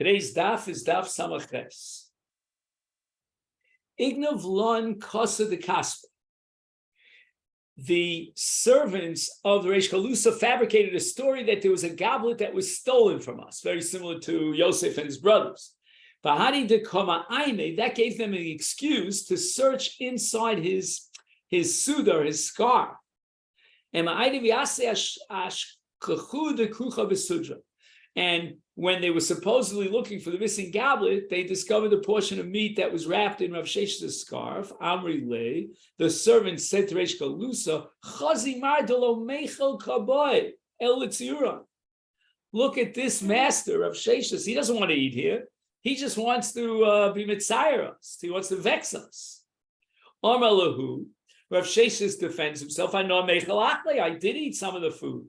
Today's daf is daf Samaches. Ignav lon kosa de kaspa. The servants of the Reish Chalusa fabricated a story that there was a goblet that was stolen from us, very similar to Yosef and his brothers. Bahari de koma aine, that gave them an excuse to search inside his sudar, his scarf. And when they were supposedly looking for the missing goblet, they discovered a portion of meat that was wrapped in Rav Shesh's scarf. Amri le, the servant said to Reish Chalusa, "Chazi mardolo meichel kaboy el litziuran." Look at this master of Shesh's. He doesn't want to eat here. He just wants to be mitzayer us. He wants to vex us. Amar lahu, Rav Shesh's defends himself. I know meichel achle. I did eat some of the food.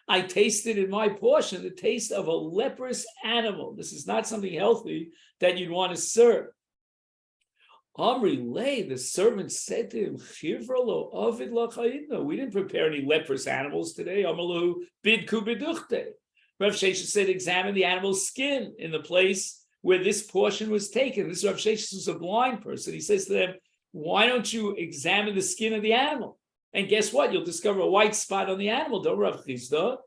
I tasted in my portion the taste of a leprous animal. This is not something healthy that you'd want to serve. Amri lay, the servant said to him, we didn't prepare any leprous animals today. Amalu bidku biduchte. Rav Sheshes said, examine the animal's skin in the place where this portion was taken. This Rav Sheshes was a blind person. He says to them, why don't you examine the skin of the animal? And guess what? You'll discover a white spot on the animal. Don't Rav Chizda.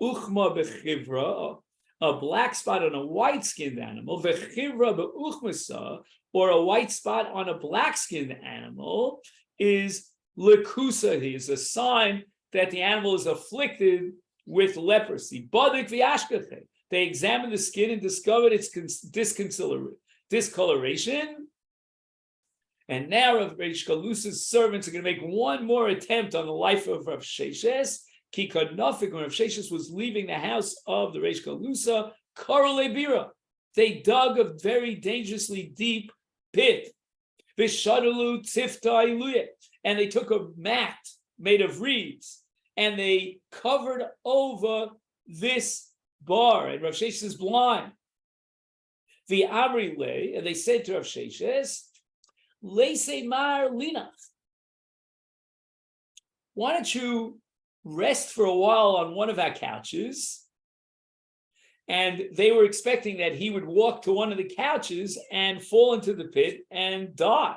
Uchma bechivra, a black spot on a white-skinned animal. Vechivra beuchmasa, or a white spot on a black-skinned animal, is lekusa. Is a sign that the animal is afflicted with leprosy. Badik v'ashkache. They examined the skin and discovered its discoloration. And now Rav Chalusa's servants are going to make one more attempt on the life of Rav Sheshes. Kikad Nafik, when Rav Sheshes was leaving the house of the Reish Chalusa, Karole Bira. They dug a very dangerously deep pit. Vishadalu Tifta Iluye. And they took a mat made of reeds and they covered over this bar. And Rav Sheshes is blind. The Amri Le, and they said to Rav Sheshes, Mar Linach. Why don't you rest for a while on one of our couches? And they were expecting that he would walk to one of the couches and fall into the pit and die.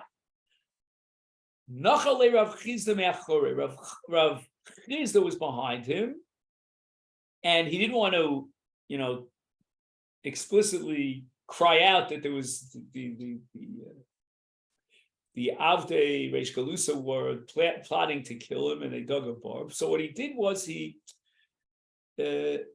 Nachale Rav Chizda me'achore. Rav Chizda was behind him, and he didn't want to, explicitly cry out that there was the Avdei Reish Chalusa were plotting to kill him, and they dug a barb. So what he did was he nachale.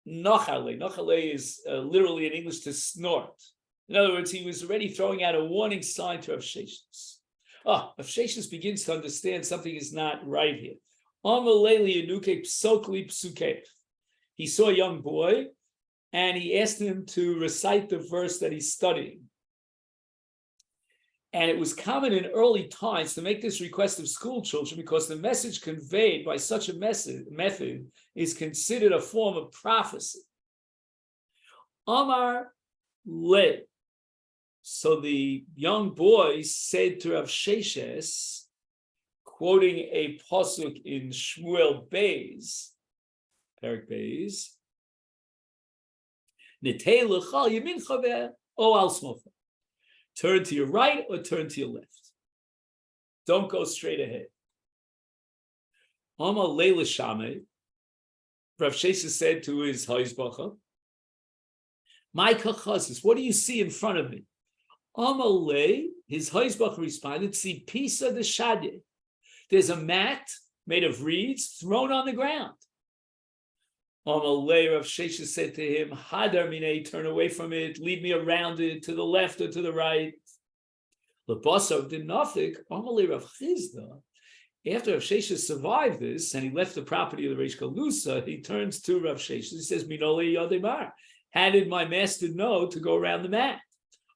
Nachale is literally in English to snort. In other words, he was already throwing out a warning sign to Rav Sheshes. Rav Sheshes begins to understand something is not right here. He saw a young boy, and he asked him to recite the verse that he's studying. And it was common in early times to make this request of school children because the message conveyed by such a method is considered a form of prophecy. Amar le. So the young boy said to Rav Sheshes, quoting a pasuk in Shmuel Beis, Perik Beis, Netei l'chal yamin chaver o al smocha. Turn to your right or turn to your left. Don't go straight ahead. Amar leila shame. Rav Sheshes said to his haizbacha, my kachazis, what do you see in front of me? Amar le, his haizbacha responded, see pisa de shadye. There's a mat made of reeds thrown on the ground. Amar le, Rav Sheshes said to him, hadar minei, turn away from it, lead me around it, to the left or to the right. Lebasar did nothing. Amar le, Rav Chizda, after Rav Sheshes survived this, and he left the property of the Reish Chalusa, he turns to Rav Sheshes, he says, minole yodemar, how did my master know to go around the mat?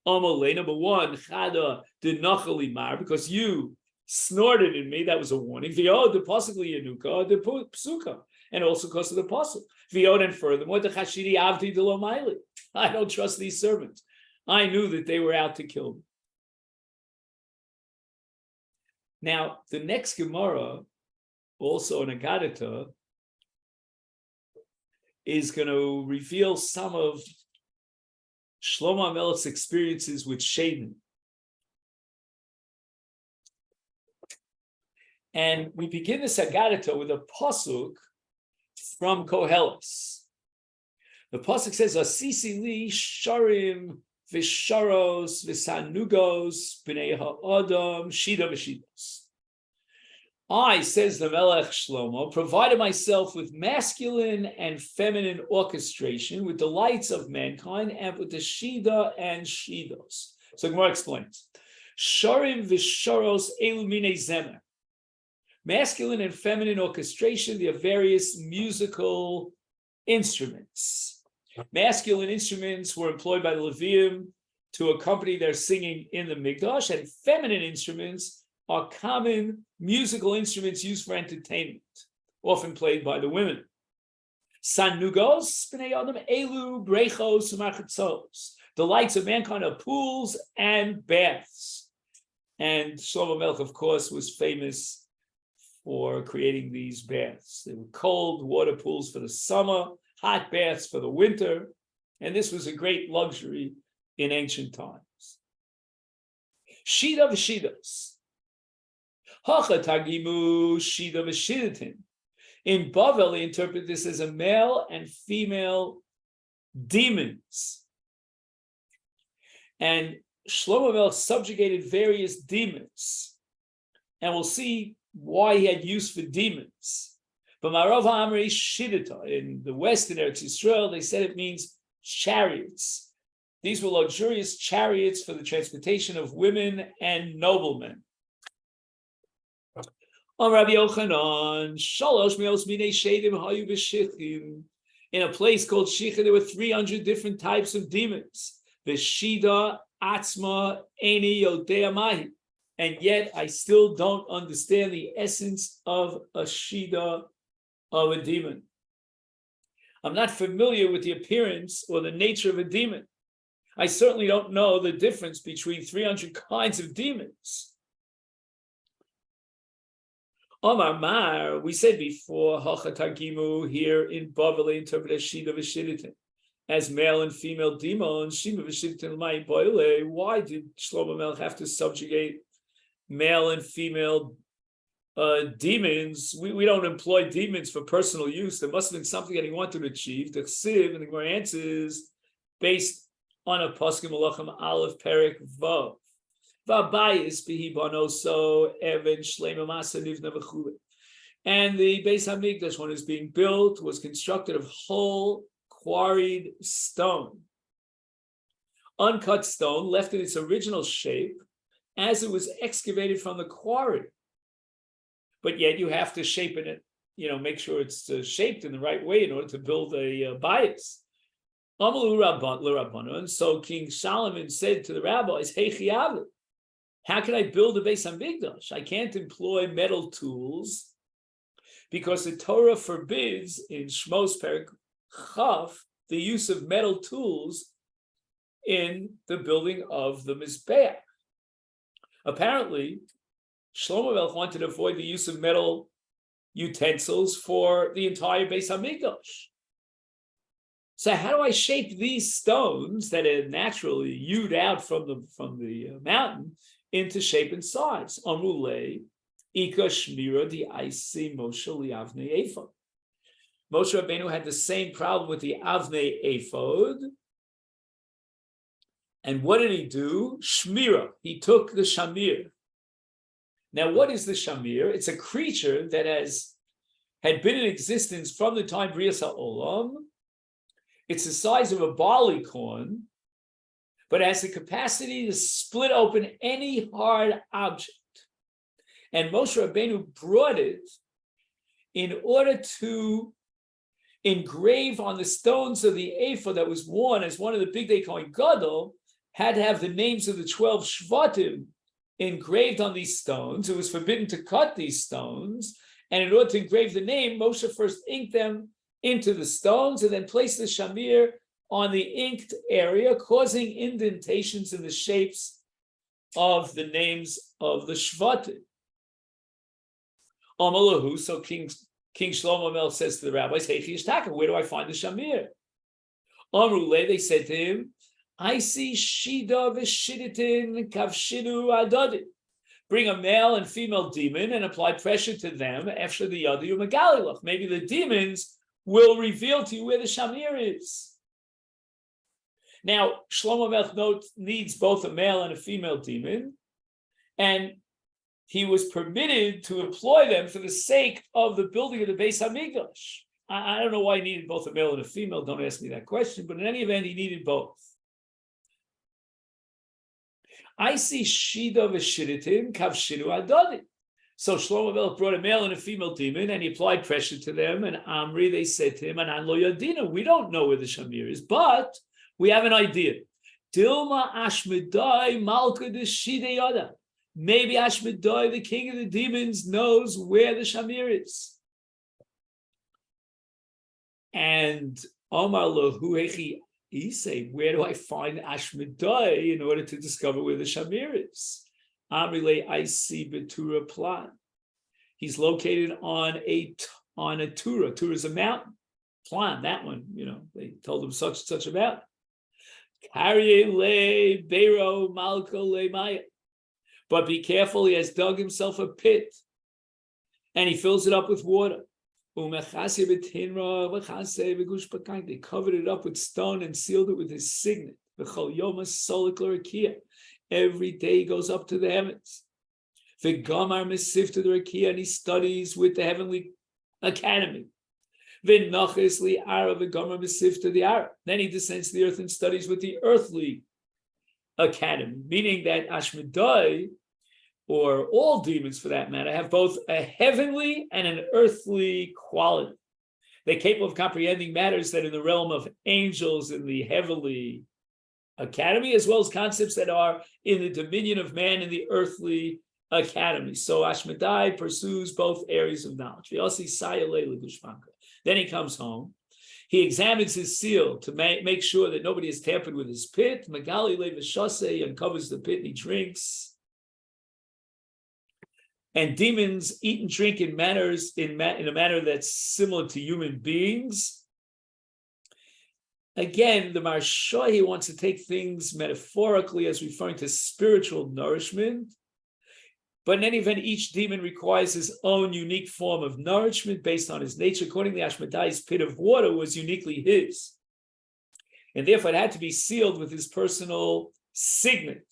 Amar le, number one, chada did nachali mar, because you snorted in me, that was a warning. V'yod, the possibly yanuka, the psuka, and also because of the apostle. V'yod, and furthermore, the chashidi avdi de lo maili. I don't trust these servants. I knew that they were out to kill me. Now, the next Gemara, also in Agadata, is going to reveal some of Shlomo HaMelech's experiences with Shaden. And we begin the Sagadata with a pasuk from Koheles. The pasuk says, "Asisi li sharim v'sharos v'sanugos b'nei ha'adam shida v'shidos." I, says the Melech Shlomo, provided myself with masculine and feminine orchestration, with the lights of mankind, and with the shida and shidos. So Gemara explains, sharim v'sharos elu minei zemer. Masculine and feminine orchestration, there are various musical instruments. Masculine instruments were employed by the Levium to accompany their singing in the Mikdash, and feminine instruments are common musical instruments used for entertainment, often played by the women. Sanugos, b'nei adam, elu, brechos, u'machatzos. The lights of mankind are pools and baths. And Shlomo Melech, of course, was famous for creating these baths. They were cold water pools for the summer, hot baths for the winter, and this was a great luxury in ancient times. Shida v'shidos. Hacha tagimu shida v'shidatin. In Bavel, they interpret this as a male and female demons. And Shlomo Melech subjugated various demons. And we'll see why he had use for demons. But Marav Ha'amrei Shidata, in the Western Eretz Yisrael, they said it means chariots. These were luxurious chariots for the transportation of women and noblemen. On Rabbi Yochanan, Shalosh Me'os Minei Shedim Hayu B'Shichim. In a place called Shicha, there were 300 different types of demons. V'Shida Atzma Eini Yodea Mahi. And yet I still don't understand the essence of a Shida, of a demon. I'm not familiar with the appearance or the nature of a demon. I certainly don't know the difference between 300 kinds of demons. Omar Mar, we said before, Hachatagimu here in Bavel interpreted Shida v'Shiditin as male and female demons. Shima v'Shiditin l'may boile. Why did Shlomo Melech have to subjugate male and female demons? We don't employ demons for personal use. There must have been something that he wanted to achieve. The Chsiv, and the Gemara answers based on a Pasuk Malachim Aleph Perek Vav. V'abayis bihi banoso even shleima masa nivna v'chule. And the Beis Hamikdash, when it was being built, was constructed of whole quarried stone, uncut stone, left in its original shape as it was excavated from the quarry. But yet you have to shape it, make sure it's shaped in the right way in order to build a bias. And so King Solomon said to the rabbis, "Hey, Chiyav, how can I build a Beis Hamikdash? I can't employ metal tools because the Torah forbids in Shmos Perek Chaf the use of metal tools in the building of the Mizbeach." Apparently, Shlomo Melech wanted to avoid the use of metal utensils for the entire Beis Hamikdash. So how do I shape these stones that are naturally hewed out from the mountain into shape and size? Amrulei, Ika Shmira di Aisi Moshe li'avnei ephod. Moshe Rabbeinu had the same problem with the Avnei ephod. And what did he do? Shmira. He took the shamir. Now, what is the shamir? It's a creature that had been in existence from the time Brias HaOlam. It's the size of a barley corn, but has the capacity to split open any hard object. And Moshe Rabbeinu brought it in order to engrave on the stones of the ephod that was worn as one of the big day Kohen Gadol, had to have the names of the 12 Shvatim engraved on these stones. It was forbidden to cut these stones. And in order to engrave the name, Moshe first inked them into the stones and then placed the shamir on the inked area, causing indentations in the shapes of the names of the Shvatim. Amalahu, so King King Shlomo Melech says to the rabbis, "Hey, Yishtaka, where do I find the shamir?" Amrule, they said to him, "I see shida v'shiditin kavshidu adadit." Bring a male and female demon and apply pressure to them after the Yadu Megalilach. Maybe the demons will reveal to you where the Shamir is. Now, Shlomo Melech needs both a male and a female demon, and he was permitted to employ them for the sake of the building of the Beis Hamikdash. I don't know why he needed both a male and a female. Don't ask me that question, but in any event, he needed both. I see shida v'shiditim kavshinu adadit. So Shlomo Melech brought a male and a female demon, and he applied pressure to them. And Amri, they said to him, "Anan lo yadina, we don't know where the shamir is, but we have an idea. Dilma Ashmedai Malka de Shide Yada. Maybe Ashmedai, the king of the demons, knows where the shamir is." And Omar lo huechi. He say, "Where do I find Ashmedai in order to discover where the Shamir is?" Amrile, I see Betura Plan. He's located on a Tura. Tura is a mountain. Plan, that one, they told him such a mountain. Karye le Beiro Malko le Maya. But be careful, he has dug himself a pit, and he fills it up with water. They covered it up with stone and sealed it with his signet. Every day he goes up to the heavens. The Gamar Mesif to the Rakia, and he studies with the heavenly academy. Then he descends to the earth and studies with the earthly academy, meaning that Ashmedai, or all demons for that matter, have both a heavenly and an earthly quality. They're capable of comprehending matters that in the realm of angels in the heavenly academy, as well as concepts that are in the dominion of man in the earthly academy. So Ashmedai pursues both areas of knowledge. Then he comes home. He examines his seal to make sure that nobody has tampered with his pit. Magali Levashase uncovers the pit and he drinks. And demons eat and drink in a manner that's similar to human beings. Again, the Maharsha, he wants to take things metaphorically as referring to spiritual nourishment. But in any event, each demon requires his own unique form of nourishment based on his nature. Accordingly, Ashmedai's pit of water was uniquely his. And therefore, it had to be sealed with his personal signet.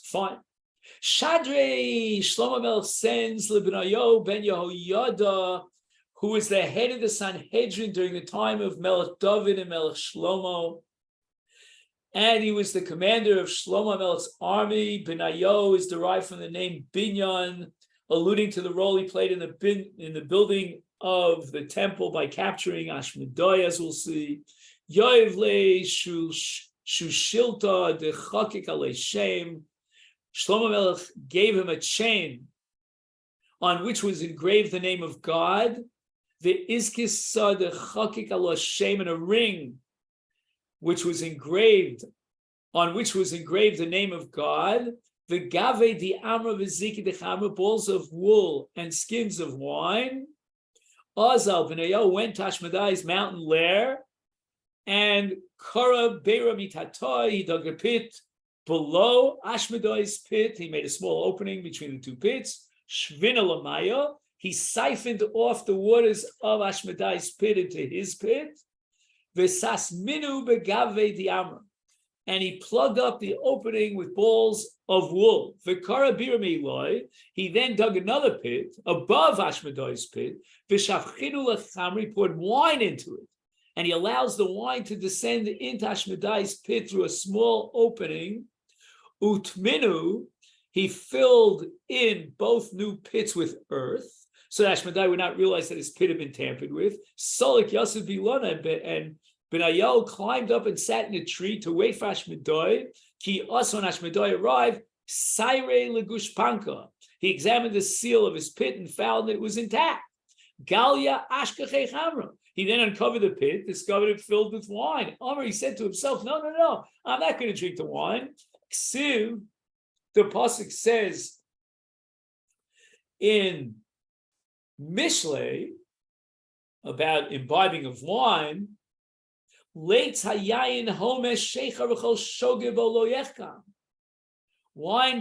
Fine. Shadrei Shlomo Melech sends Libnayo ben Yehoyada, who was the head of the Sanhedrin during the time of Melech David and Melech Shlomo, and he was the commander of Shlomo Melech's army. Benayo is derived from the name Binyan, alluding to the role he played in the building of the temple by capturing Ashmedai, as we'll see. Yoevle Shushilta de Chakik Ale Shem. Shlomo Melech gave him a chain on which was engraved the name of God. The Iskisa de Chakik Ale Shem, and a ring on which was engraved the name of God. The Gave di Amra v'Ziki de Chamra, balls of wool and skins of wine. Azal Benayo went to Ashmedai's mountain lair, and Kara Beira Mitata, he dug a pit below Ashmedai's pit. He made a small opening between the two pits. Shvina Lamaya, he siphoned off the waters of Ashmedai's pit into his pit. Vesas Minu Begave Diamra, and he plugged up the opening with balls of wool. Vikara Birmi Loi, he then dug another pit above Ashmedai's pit. Vishafchinu Lechamri, poured wine into it, and he allows the wine to descend into Ashmedai's pit through a small opening. Utminu, he filled in both new pits with earth, so that Ashmedai would not realize that his pit had been tampered with. Solik Yosef Bilona, and Benayo climbed up and sat in a tree to wait for Ashmedai. Ki also when Ashmedai arrived, Saire Legushpanka, he examined the seal of his pit and found that it was intact. Galia Ashkachei Chamra, he then uncovered the pit, discovered it filled with wine. Amr, he said to himself, no, I'm not going to drink the wine. Ksiv, The pasuk says in Mishlei about imbibing of wine, wine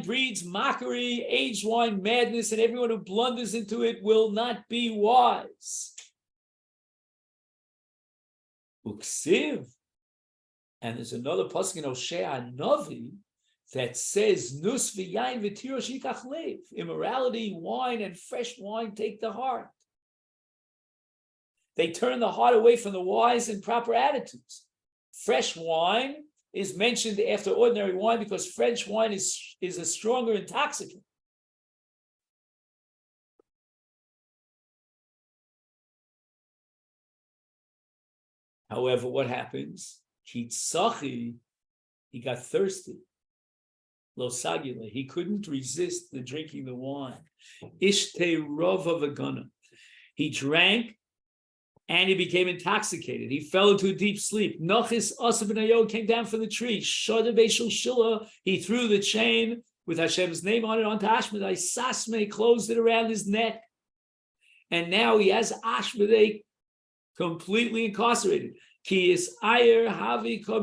breeds mockery, aged wine madness, and everyone who blunders into it will not be wise. Uksiv, and there's another pasuk in Hosea Novi that says, Nus v'yayin v'tirosh yikach lev. Immorality, wine, and fresh wine take the heart. They turn the heart away from the wise and proper attitudes. Fresh wine is mentioned after ordinary wine because fresh wine is a stronger intoxicant. However, what happens? Kitzachi, he got thirsty. Losagila, he couldn't resist the drinking the wine. Ishte rova v'gana. He drank and he became intoxicated. He fell into a deep sleep. Nochis Asaf ben Ayo came down from the tree. Shada Beishul Shila, he threw the chain with Hashem's name on it onto Ashmedai. Sasme closed it around his neck. And now he has Ashmedai completely incarcerated. Ki is ayer havi ko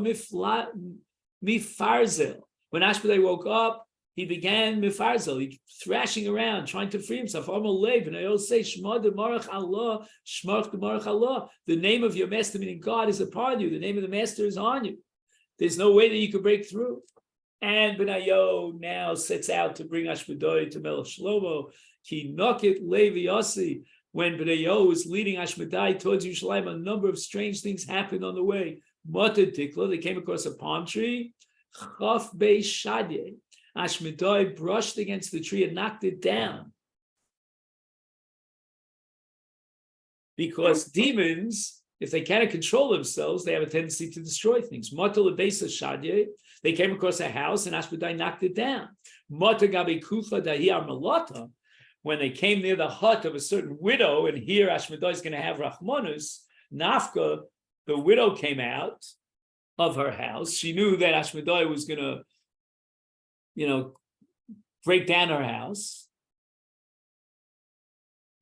mifarzel. When Ashmedai woke up, he began mifarzel, he thrashing around, trying to free himself. And I always say, Shema demarach Allah, Shema demarach Allah. The name of your master, meaning God, is upon you. The name of the master is on you. There's no way that you could break through. And Benayo now sets out to bring Ashmedai to Melech Shlomo. Ki nokit levi yasi. When Benayo was leading Ashmedai towards Yerushalayim, a number of strange things happened on the way. Mata tikla, they came across a palm tree. Chaf bei shadye. Ashmedai brushed against the tree and knocked it down. Because demons, if they cannot control themselves, they have a tendency to destroy things. Mata lebesa shadye, they came across a house and Ashmedai knocked it down. Mata gabi kucha dahi armalata, when they came near the hut of a certain widow, and here Ashmedai is going to have Rachmanus, Nafka, the widow came out of her house. She knew that Ashmedai was going to, break down her house.